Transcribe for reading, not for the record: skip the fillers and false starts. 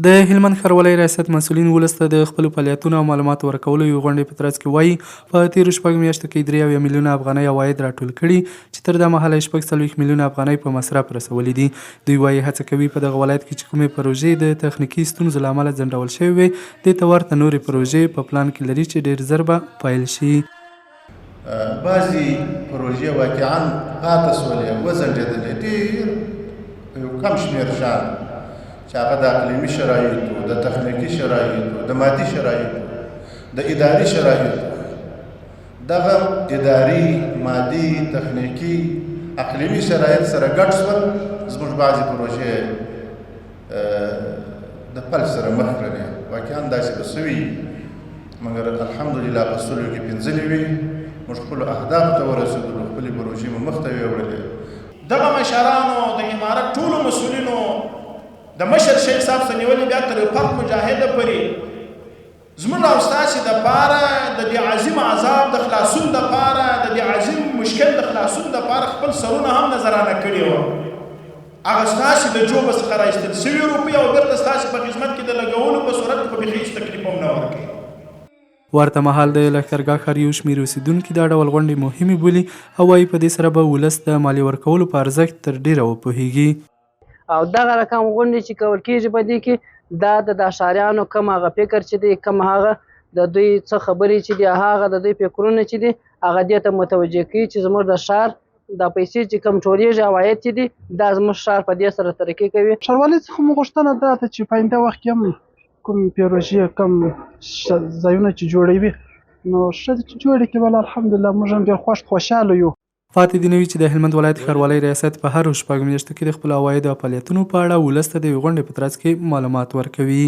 د هلمند ښاروالۍ ریاست مسؤلین ولس ته د خپلو فعالیتونو او معلوماتو ورکولو یو غونډې په ترڅ کې وایي په تېرو 6 میاشتو کې 3 میلیونه افغانۍ عواید راټول کړي چې تر دا مهاله 40 میلیونه افغانۍ په مصرف رسولي دي. دوی وایي هڅه کوي په دغه ولایت کې چې کومې پروژې د تخنیکي ستونزو له امله ځنډول شوې وي دې ته ورته نورې پروژې په پلان کې لري چې ډېر زر به پیل شي. بعضې پروژې واقعا پاتې شولې وځنډېدلې ډېر یو کم شمېر شیان چې هغه د اقلیمي شرایطو د تخنیکي شرایطو د مادي شرایطو د اداري شرایطو دغه اداري مادي تخنیکي اقلیمي شرایط سره ګډ شول زموږ بعضې پروژې د فلج سره مخ کړلې واقعا داسې به سوي مګر الحمدلله په سلو کې پنځلې وي موږ خپلو اهدافو ته ورسېدلو خپلې پروژې مو مخ ته یوړلې. دغه مشرانو د امارت ټولو مسؤلینو د مشر شیخ صاحب څخه نیولې بیا تر فرق مجاهده پورې زموږ او ستاسې دپاره د دې عظیم عذاب د خلاصون دپاره د دې عظیم مشکل د خلاصون دپاره خپل سرونه هم نظرانه کړي وو. هغه ستاسې د جوبه څخه راایستل شوي روپۍ او بېرته ستاسې په خدمت کې د لګولو په صورت کې خو بیخي هېڅ تکلیف هم نه ورکوي. ورته مهال د لښکرګاه ښار یو شمېر اوسېدونکي دا ډول غونډې مهمې بولي او وایي په دې سره به ولس د مالیې ورکولو په ارزښت تر ډېره وپوهېږي. او دغه رقم غونډې چې کول کېږي په دې کې دا د ښاریانو کم هغه فکر چې دی کم هغه د دوی څه خبرې چې دي هغه د دوی فکرونه چې دي هغه دې ته متوجه کوي چې زموږ د ښار دا پیسې چې کم ټولېږي عواید چې دي دا زموږ ښار په دې سره ترقي کوي. ښاروالۍ څخه مو غوښتنه دا ده چې په آینده وخت کې هم کوم پروژې کوم ځایونه چې جوړوي نو ښه ده چې جوړې کړي. بله الحمدلله موږ هم ډېر خوشحاله یو. پاتې دې نه وي چې د هلمند ولایت ښاروالۍ ریاست په هرو 6 میاشتو کې د خپلو عوایدو او فعالیتونو په اړه ولس ته د یوې غونډې په ترڅ کې معلومات ورکوي.